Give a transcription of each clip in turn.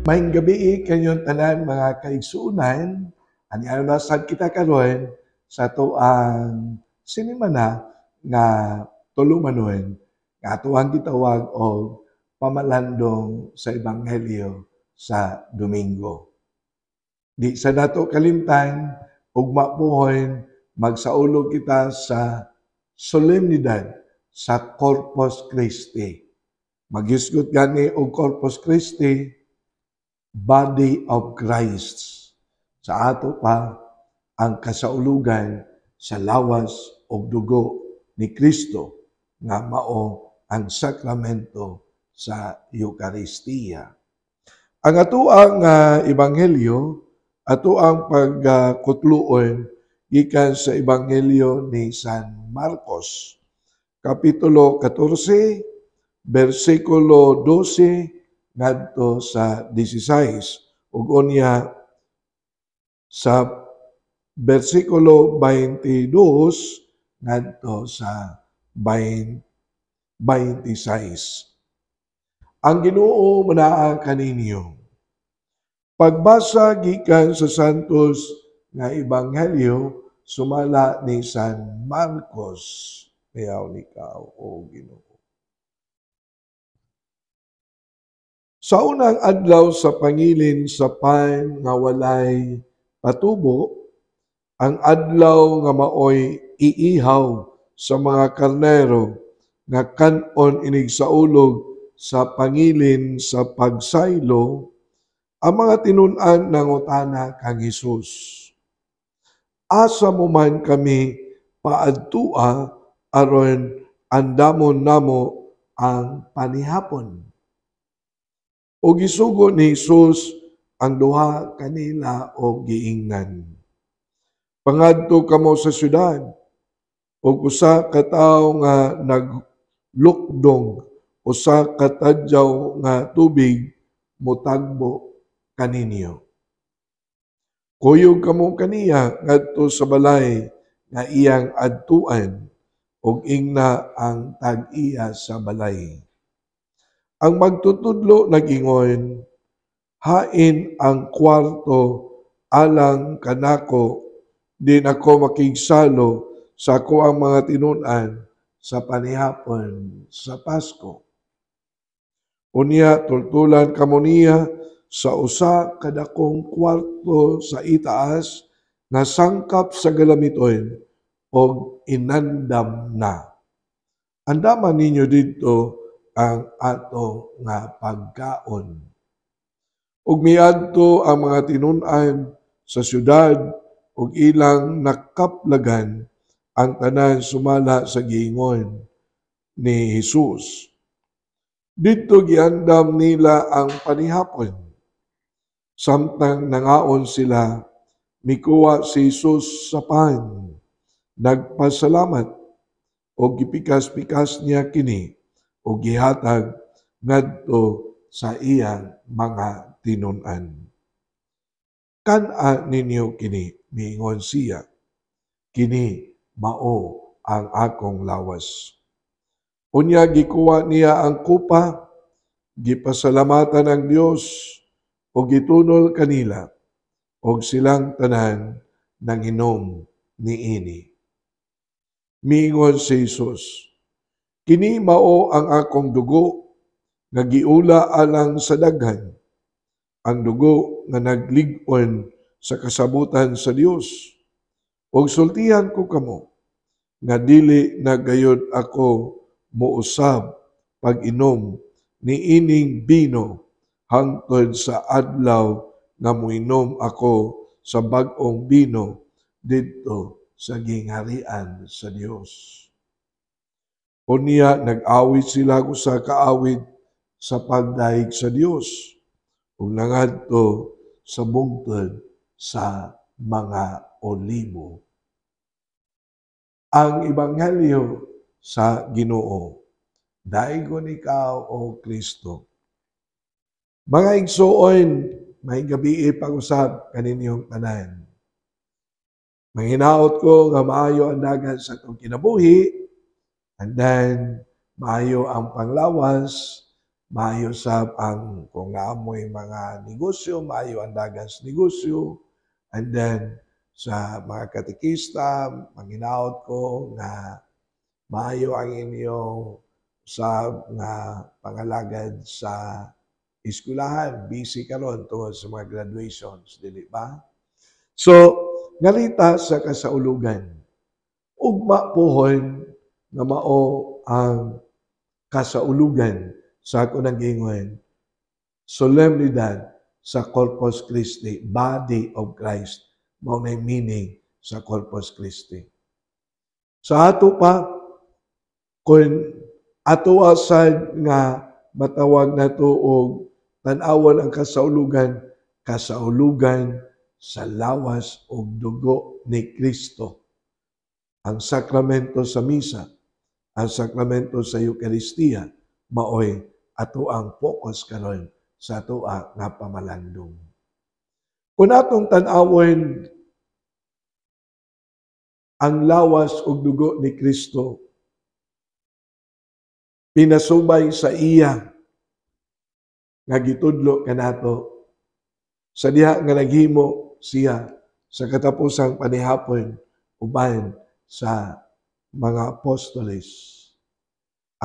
Maayong gabi kanyong tanan mga kaigsuunan. Ani ano na sad kita karon sa tuang sinimana nga tulumanon nga atuang gitawag og pamalandong sa ebanghelyo sa Domingo. Di sa nato kalimtan ugma pohon magsaulog kita sa solemnidad sa Corpus Christi. Maghisgot gani og Corpus Christi, body of Christ. Sa ato pa ang kasaulugan sa lawas o dugo ni Kristo nga mao ang sakramento sa Eucharistia. Ang atuang ebanghelyo, atuang pagkutluon gikan sa ebanghelyo ni San Marcos, kapitulo 14, versikulo 12 ngadto sa 16 ug unya sa versikulo 22 ngadto sa 26. Ang Ginoo manaa kaninyo. Pagbasa gikan sa Santos nga ebanghelyo sumala ni San Marcos. Mayaw ni kao o Ginoo. Sa unang adlaw sa pangilin sa pan nga walay patubo, ang adlaw nga maoy iihaw sa mga karnero nga kanon inig sa ulog sa pangilin sa pagsaylo, ang mga tinun-an nangutana kang Hesus. Asa mo man kami paadtua aron andamon namo ang panihapon. O gisugo ni Jesus ang duha kanila o giingnan. Pangadto kamo sa syudad, o usa ka tawo nga naglukdong, usa ka tadyaw nga tubig mutagbo kaninyo. Kuyog kamo kaniya ngadto sa balay nga iyang adtuan, ug ingna ang tag-iya sa balay. Ang magtutudlo nagingon, hain ang kwarto alang kanako, din ako makigsalo sa ako ang mga tinun-an sa panihapon sa Pasko. Unya tultulan kamo niya sa usa kadakong kwarto sa itaas nga sangkap sa galamiton og inandam na. Andaman ninyo dito ang ato nga pagkaon. Ug miadto ang mga tinun-an sa syudad ug ilang nakaplagan ang tanan sumala sa giingon ni Jesus. Dito giandam nila ang panihapon. Samtang nangaon sila, mikuha si Jesus sa pan, nagpasalamat o gipikas-pikas niya kini o gihatag ngadto sa iyang mga tinun-an. Kana ninyo kini, miingon siya, kini mao ang akong lawas. Unya gikuha niya ang kupa, gipasalamatan ang Dios o gitunol kanila o silang tanan nanginom niini. Miingon si Jesus, kini mao ang akong dugo nga giula alang sa daghan, ang dugo nga naglig-on sa kasabutan sa Dios. Og sultihan ko kamo nga dili na gayud ako muusab pag-inom ni ining bino hangtod sa adlaw nga moinom ako sa bag-ong bino didto sa gingharian sa Dios. Unya nag-awit sila sa kaawit sa pagdaig sa Dios ug nangadto sa bungtod sa mga olibo. Ang ebanghelyo sa Ginoo. Daigon ikaw o Kristo. Mga igsuon, may gabi pag-usab kaninyong tanan. Manghinaot ko nga maayo ang dagan sa itong kinabuhi, and then maayo ang panglawas, maayo sab ang kung naamoy mga negosyo, maayo ang dagas negosyo. And then sa mga katekista, manginaot ko nga maayo ang inyong usab nga pangalagad sa eskwelahan, busy karon tungod sa mga graduations, dili ba? So, ngalita sa kasaulugan, ugma pohon nga mao ang kasaulugan sa ako nang gingon, solemnidad sa Corpus Christi, body of Christ, mao na meaning sa Corpus Christi. Sa ato pa, kung ato asad nga matawag na to og tan-awon ang kasaulugan, kasaulugan sa lawas og dugo ni Kristo. Ang sakramento sa misa, ang sakramento sa Eucharistia, maoy ato ang focus karon sa atoa nga pamalandong. Kung atong tan-awon ang lawas ug dugo ni Kristo, pinasubay sa iya nga gitudlo kanato sa diha nga naghimo siya sa katapusang panihapon uban sa mga apostoles,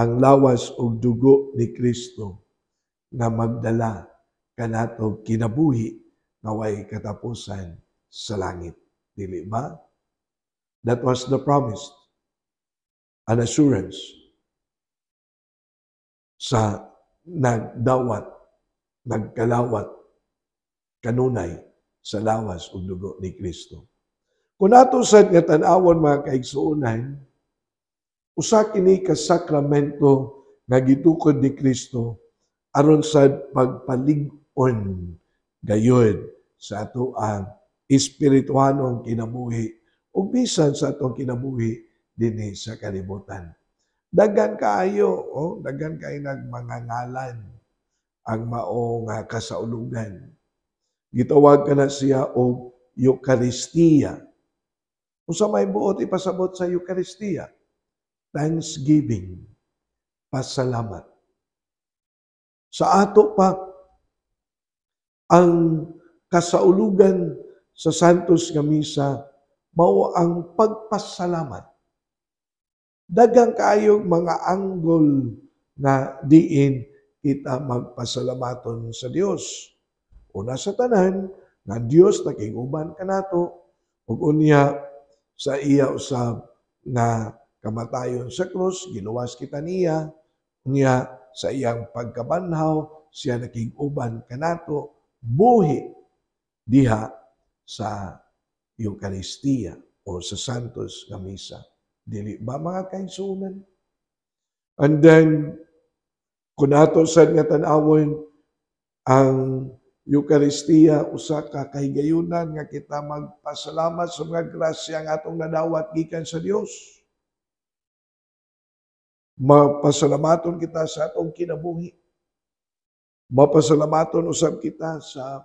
ang lawas ug dugo ni Kristo nga magdala kanato kinabuhi nga way katapusan sa langit. Dili ba? That was the promise, an assurance sa nagdawat, nagkalawat, kanunay sa lawas ug dugo ni Kristo. Kung ato sad nga tan-awon mga kaigsuonan, usa kini ka sakramento nga gitukod ni Kristo aron sad pagpalig-on gayud sa ato ang espirituhanong kinabuhi ug bisan sa atong kinabuhi dinhi sa kalibutan. Daghan kaayo, daghan kay nagmangangalan ang mao nga kasaulugan. Gitawag kana siya og Eucharistia. Unsa may buot ipasabot sa Eucharistia? Thanksgiving, pasalamat. Sa ato pa, ang kasaulugan sa Santos nga Misa, mao ang pagpasalamat. Daghang kaayo mga anggol nga diin kita magpasalamaton sa Dios. Una sa tanan, nga Dios nakiguban kanato ug unya sa iya usab nga kamatayon sa krus, giluwas kita niya, unya sa iyang pagkabanhaw, siya nakiguban kanato, buhi diha sa Eucharistia o sa Santos nga Misa. Dili ba mga kaigsuonan? And then, kung ato sad nga tan-awon ang Eucharistia, usa ka kahigayunan nga kita magpasalamat sa mga grasya nga atong nadawat gikan sa Dios. Mapasalamaton kita sa atong kinabuhi. Mapasalamaton usab kita sa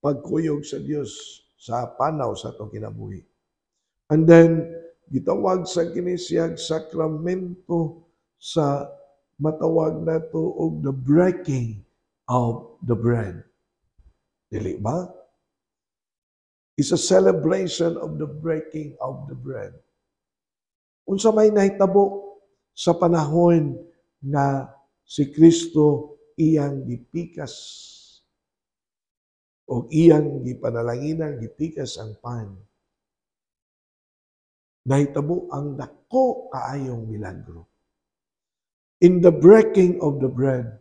pagkuyog sa Dios sa panaw sa atong kinabuhi. And then, gitawag sa kinisiyag sakramento sa matawag na to og the breaking of the bread. Dili ba? It's a celebration of the breaking of the bread. Unsa may nahitabo sa panahon nga si Kristo iyang gipikas o iyang gipanalanginan, gipikas ang pan. Nahitabo ang dako kaayong milagro. In the breaking of the bread,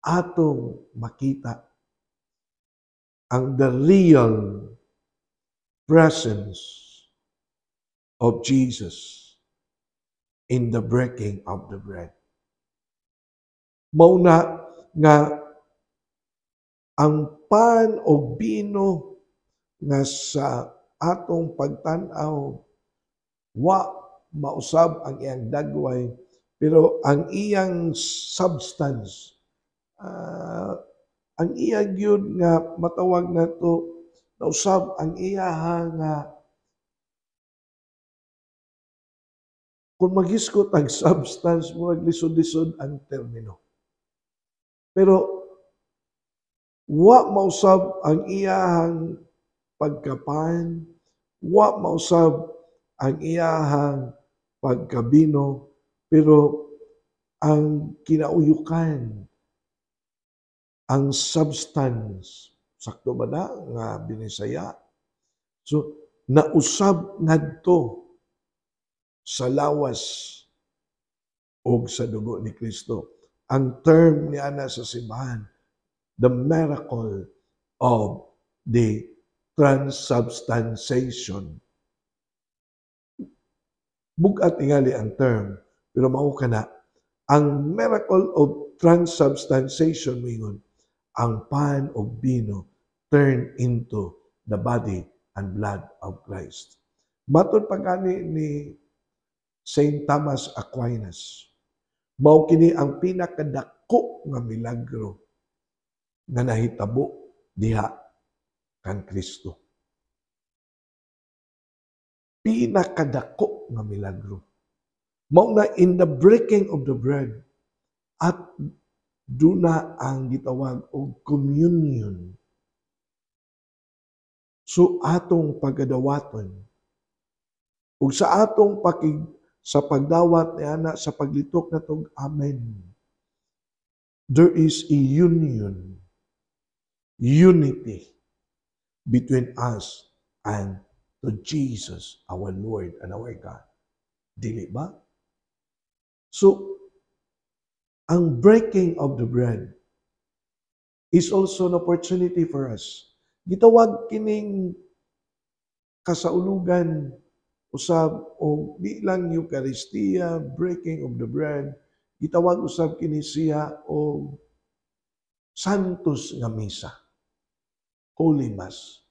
atong makita ang the real presence of Jesus in the breaking of the bread. Mauna nga ang pan o bino nga sa atong pagtan-aw wa mausab ang iyang dagway, pero ang iyang substance, ang iya gyud nga matawag nato nausab ang iyaha nga kung maghiskot ang substance mo, lisod-lisod ang termino. Pero wa mausab ang iyahang pagkapan, wa mausab ang iyahang pagkabino, pero ang kinauyukan, ang substance, sakto ba na nga binisaya? So, nausab ngadto sa lawas o sa dugo ni Kristo. Ang term ni ana sa simbahan, the miracle of the transubstantiation. Bugat tingali ang term, pero mao kana ang miracle of transubstantiation mingon ang pan o bino turn into the body and blood of Christ. Matod pagani ni Saint Thomas Aquinas, mao kini ang pinakadako nga milagro nga nahitabo diha kan Kristo. Pinakadako nga milagro. Mao na in the breaking of the bread at duna ang gitawag og communion. So atong pagadawaton ug sa atong sa pagdawat ni ana sa paglitok natong amen. There is a union, unity between us and to Jesus, our Lord and our God. Dili ba? So, ang breaking of the bread is also an opportunity for us. Gitawag kining kasaulugan usab o di lang Eucharistia, breaking of the bread, gitawag usab kini siya o Santos nga Misa, Holy Mass.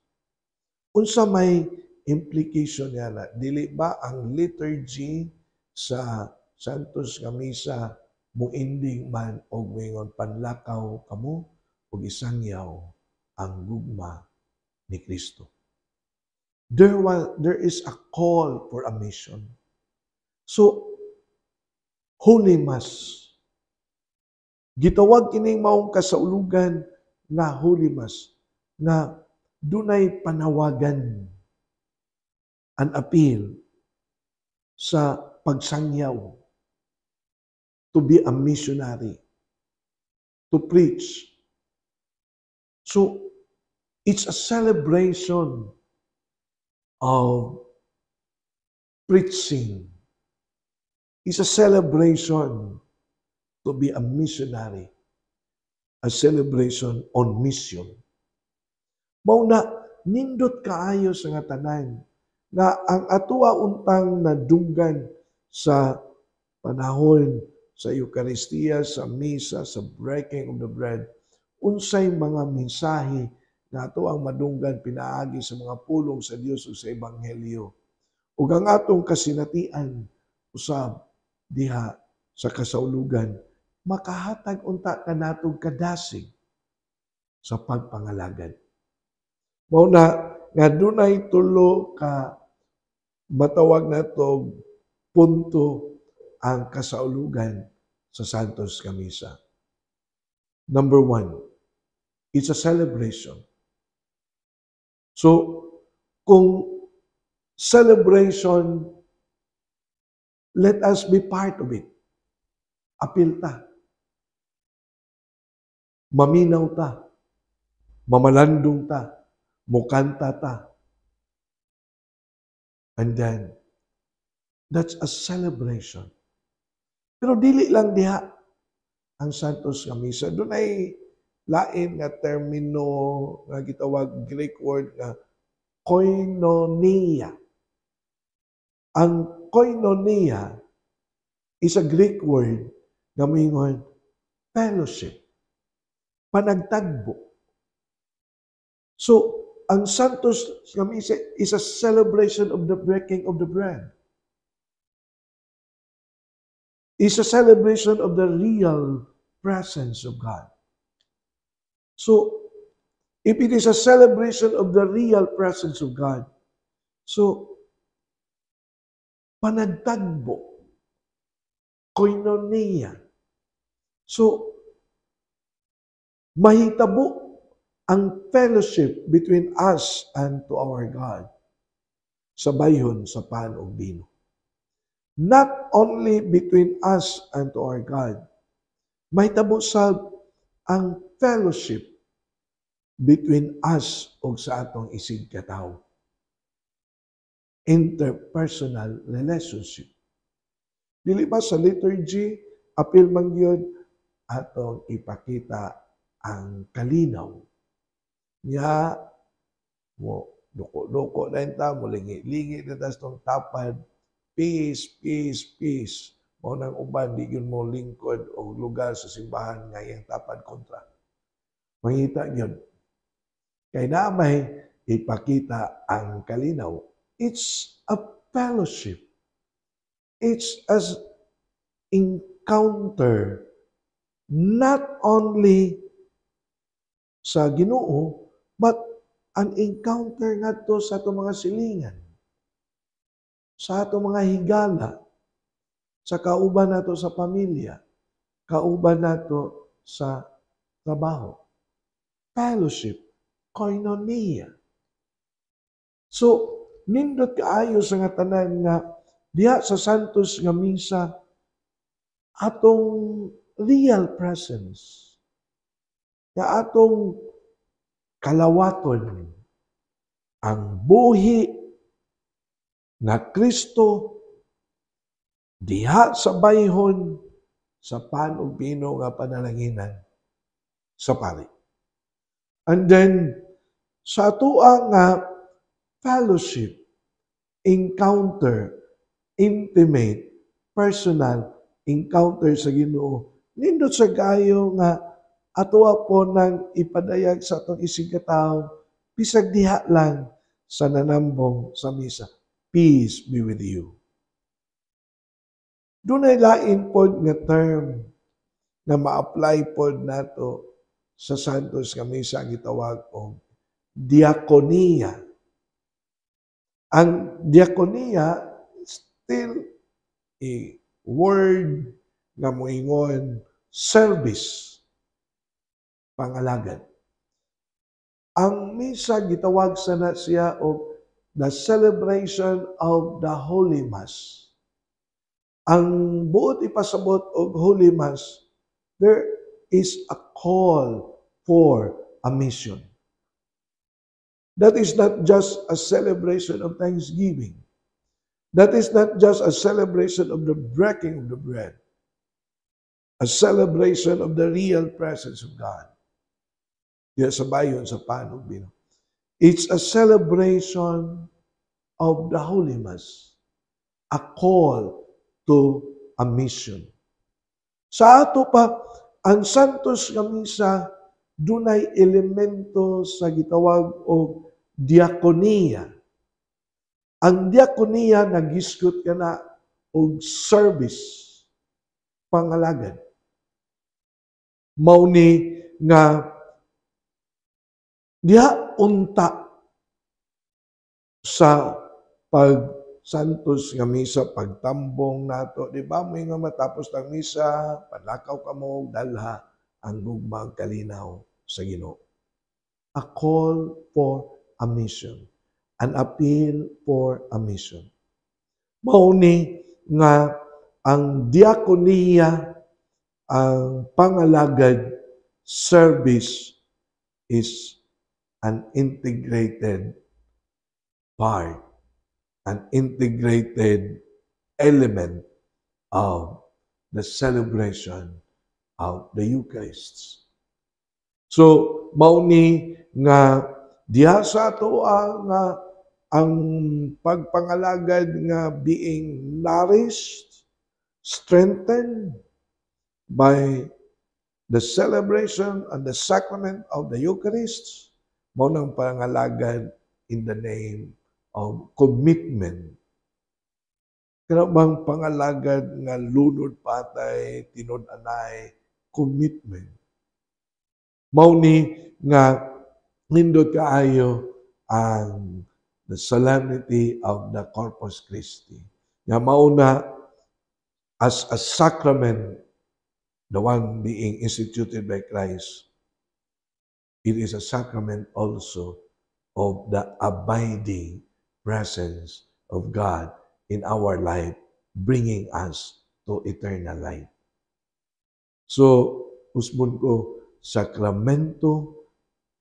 Unsa may implication niya na, dili ba ang liturgy sa Santos nga Misa muinding man og mingon panlakaw kamo ug isangyaw ang gugma ni Kristo. There is a call for a mission. So, Holy Mass. Gitawag kining maong kasaulugan nga Holy Mass na dunay panawagan, an appeal sa pagsangyaw, to be a missionary, to preach. So, it's a celebration of preaching. It's a celebration to be a missionary, a celebration on mission. Mao na nindot kaayo sa nga tanan nga ang atua untang nadunggan sa panahon sa Eucharistia, sa Misa, sa breaking of the bread, unsay mga mensahe nga ato ang madunggan pinaagi sa mga pulong sa Dios o sa Ebanghelyo. Ug ang atong kasinatian usab diha sa kasaulugan, makahatag unta kanatong kadasig sa pagpangalagad. Mao na nga dunay tulo ka matawag nato punto ang kasaulugan sa Santos nga Misa. Number 1, it's a celebration. So, kung celebration, let us be part of it. Apil ta. Maminaw ta. Mamalandong ta. Mukanta ta. And then, that's a celebration. Pero dili lang diha ang Santos nga Misa. Doon ay lain nga termino nga gitawag Greek word nga koinonia. Ang koinonia is a Greek word nga moingon fellowship, panagtagbo. So, ang Santos nga Misa is a celebration of the breaking of the bread. It's a celebration of the real presence of God. So, if it is a celebration of the real presence of God, so, panagtagbo, koinonia. So, mahitabo ang fellowship between us and to our God sa bayhon sa pan ug bino. Not only between us and to our God, mahitabo sab ang fellowship between us ug sa atong isig katawo. Interpersonal relationship. Dili ba sa liturgy, apil man gyud atong ipakita ang kalinaw. Nya mo duko-duko na ta, mo lingi-lingi na tas tong tapad, peace, peace, peace. Mao nang uban di gyud mo lingkod og lugar sa simbahan nga iyang tapad kontra. Mangita gyud kay na may ipakita ang kalinaw. It's a fellowship. It's as encounter not only sa Ginoo but an encounter ngadto sa atong mga silingan, sa atong mga higala, sa kauban nato sa pamilya, kauban nato sa trabaho. Fellowship, koinonia. So, nindot kaayo sa nga tanan nga diha sa Santos nga misa atong real presence. Nga atong kalawaton ang buhi na Kristo diha sa bayhon sa pan ug bino nga panalanginan sa pari. And then sa atoa nga fellowship, encounter, intimate, personal encounter sa Ginoo, nindot sa gayo nga atoa po nang ipadayag sa atong isig katawo bisag diha lang sa nanambong sa misa. Peace be with you. Dunay lain pod nga term na ma-apply pod nato sa Santos nga misa gitawag og diakonia. Ang diakonia still a word nga moingon service, pangalagad. Ang misa gitawag sana siya og the celebration of the Holy Mass. Ang buot ipasabot og Holy Mass, there is a call for a mission. That is not just a celebration of thanksgiving. That is not just a celebration of the breaking of the bread. A celebration of the real presence of God. Diya sa bayon sa pan ug bino. It's a celebration of the Holy Mass. A call to a mission. Sa ato pa, ang Santos nga misa dunay elemento sa gitawag og diakonia. Ang diakonia nagisgot kana og service, pangalagad. Mao ni nga diha unta sa pag Santos nga misa, pagtambong nato, di ba? May nga matapos ng misa, panakaw ka mo, dalha ang gugmang kalinaw sa Ginoo. A call for a mission. An appeal for a mission. Mauni nga ang diakonia, ang pangalagad, service is an integrated part, an integrated element of the celebration of the Eucharist. So, mauni nga diha sa atoa nga ang pagpangalagad nga being nourished, strengthened by the celebration and the sacrament of the Eucharist, mao nang pangalagad in the name of commitment. Kana bang pangalagad nga lunod patay, tinud-anay, commitment. Mao ni nga nindot kaayo ang the solemnity of the Corpus Christi. Nga mao na as a sacrament, the one being instituted by Christ, it is a sacrament also of the abiding presence of God in our life, bringing us to eternal life. So, usbon ko, sakramento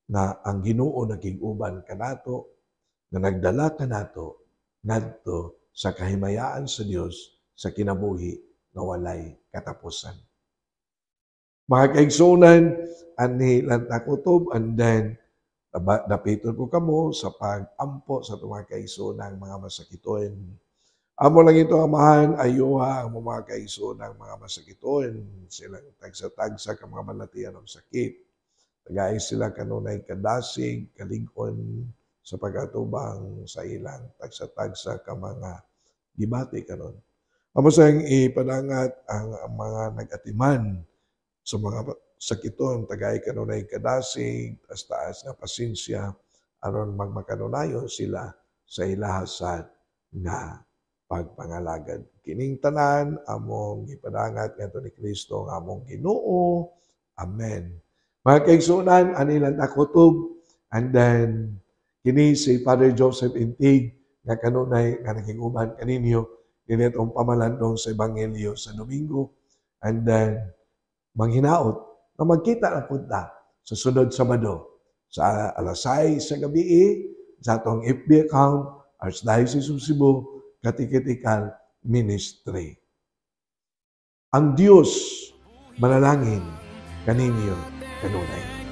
na ang Ginoo naging-uban kanato, na nagdala kanato ngadto sa kahimayaan sa Dios sa kinabuhi na walay katapusan. Mga kaigsunan, ani lang takutob, and then napitol ko kamo sa pag-ampo sa mga kaigsunan mga masakiton. Amo lang ito amahan, ayuha ang mga kaigsunan mga masakiton, silang tagsa-tagsa ka mga malatian ng sakit. Tagay sila kanunay kadasig, kalig-on sa pagkatubang sa ilang tagsa-tagsa ka mga gibati karon. Amo sang ipadangat ang mga nag-atiman sa mga sakiton, tagay kanunay kadasig, taas nga pasensya, aron magmakanunayon sila sa ilahasad nga pagpangalagad. Kining tanan among gipadangat ngadto ni Kristo nga among Ginoo. Amen. Mga kaigsunan, anilang takutob, and then kini si Father Joseph Intig nga kanunay nga naging-uban kaninyo dinitong pamalandong sa Ebanghelyo sa Domingo, and then manghinaot na magkita na punta sa sunod Sabado sa alas 6 sa gabi sa atong FB account, Archdiocese of Cebu Catechetical Ministry. Ang Diyos manalangin kaninyo kanunay.